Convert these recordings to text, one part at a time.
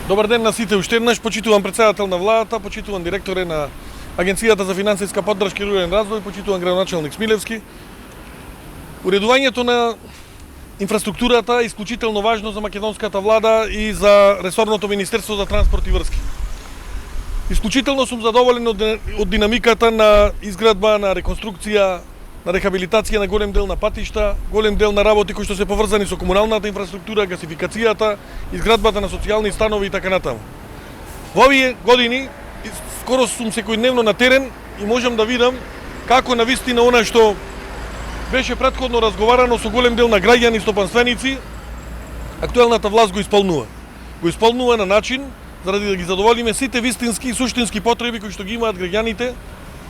Добар ден на сите. Уште еднаш почитувам претседател на владата, почитувам директоре на Агенцијата за финансиска поддршка и рурален развој, почитувам градоначалник Смилевски. Уредувањето на инфраструктурата е исклучително важно за македонската влада и за ресорното Министерство за транспорт и врски. Исклучително сум задоволен од динамиката на изградба, на реконструкција, на рехабилитација на голем дел на патишта, голем дел на работи кои што се поврзани со комуналната инфраструктура, гасификацијата, изградбата на социјални станови и така натаму. Во овие години скоро сум секојдневно на терен и можам да видам како навистина она што беше претходно разговарано со голем дел на граѓани стопанственици, актуелната власт го исполнува. Го исполнува на начин заради да ги задоволиме сите вистински и суштински потреби кои што ги имаат граѓаните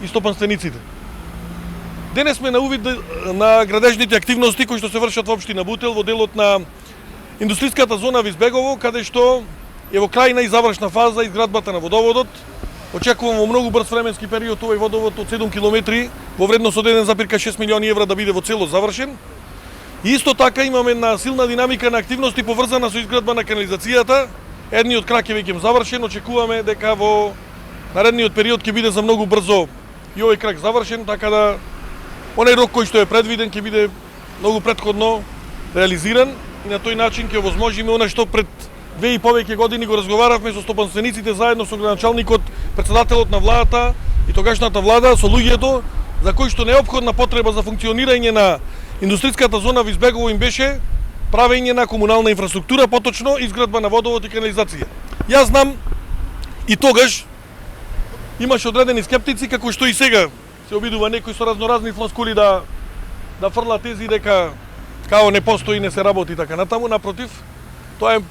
и стопанствениците. Денес сме на увид на градежните активности кои што се вршат во општина Бутел во делот на индустријската зона Визбегово, каде што е во крајна и завршна фаза изградбата на водоводот. Очекувам во многу брз временски период овој водовод од 7 километри во вредност од 1,6 милиони евра да биде во целост завршен. И исто така имаме една силна динамика на активности поврзана со изградба на канализацијата. Едниот крак е веќе завршен, очекуваме дека во наредниот период ќе биде за многу брзо и овој крак завршен, така да онај рок кој што е предвиден ќе биде многу претходно реализиран и на тој начин ќе овозможиме она што пред 2 и повеќе години го разговаравме со стопанствениците заедно со градоначалникот, претседателот на владата и тогашната влада, со луѓето за кои што неопходна потреба за функционирање на индустријската зона Визбегово им беше правење на комунална инфраструктура, поточно изградба на водовод и канализација. Јас знам и тогаш имаше одредени скептици, како што и сега се обидува некои со разноразни флоскули да фрла тези дека као не постои, не се работи така натаму. Напротив, тоа е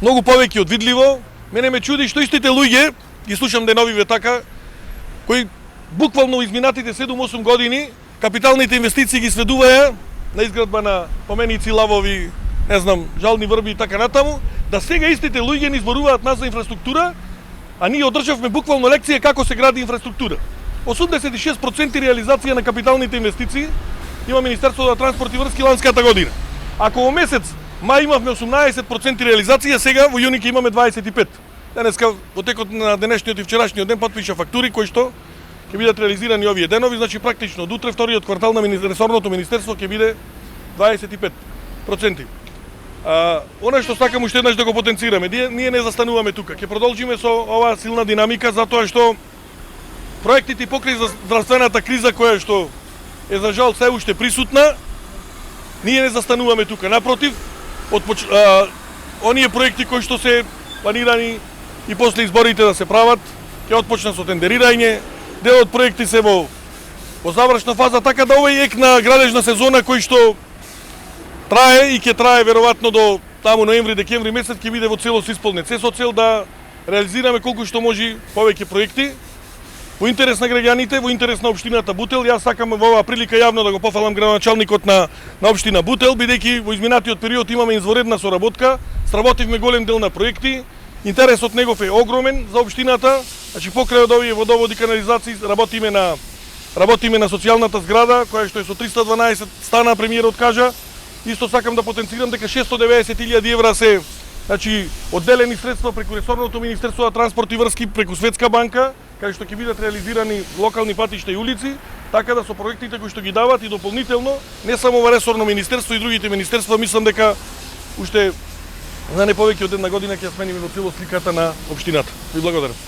многу повеќе од видливо. Мене ме чуди што истите луѓе, ги слушам деновиве така, кои буквално изминатите 7-8 години капиталните инвестиции ги сведуваја на изградба на поменици, лавови, не знам, жални врби и така натаму, да сега истите луѓе ни зборуваат нас за инфраструктура, а ние одржавме буквално лекција како се гради инфраструктура. 86% реализација на капиталните инвестиции има Министерството за транспорт и врски ланската година. Ако во месец мај имавме 18% реализација, сега во јуни ќе имаме 25%. Денеска во текот на денешниот и вчерашниот ден потпиша фактури кои што ќе бидат реализирани овие денови, значи практично од утре вториот квартал на ресорното министерство ќе биде 25%. Она што сакам уште еднаш да го потенцираме, ние не застануваме тука. Ќе продолжиме со оваа силна динамика затоа што проектите покрај здравствената криза која што е за жал се уште присутна, ние не застануваме тука. Напротив, оние проекти кои што се планирани и после изборите да се прават, ќе отпочнат со тендерирање. Дел од проекти се во завршна фаза, така да овој ек на градежна сезона кој што трае и ќе трае веројатно до таму ноември-декември месец ќе биде во целост исполнет. Се со цел да реализираме колку што може повеќе проекти во интерес на граѓаните, во интерес на општината Бутел. Јас сакам во оваа прилика јавно да го пофалам градоначалникот на општина Бутел, бидејќи во изминатиот период имаме изворедна соработка, сработивме голем дел на проекти, интересот негов е огромен за општината, значи покрај од овие водоводи, канализации работиме на социјалната зграда, која што е со 312 стана, премиерот кажа. Исто сакам да потенцирам дека 690.000 евра се одделени средства преку ресорното Министерство за транспорт и врски, преку Светска банка, кај што ќе бидат реализирани локални патишта и улици, така да со проектите кои што ги дават и дополнително, не само во ресорно министерство и другите министерства, мислам дека уште за не повеќе од една година ќе ја смениме во целост сликата на општината. Ви благодарам.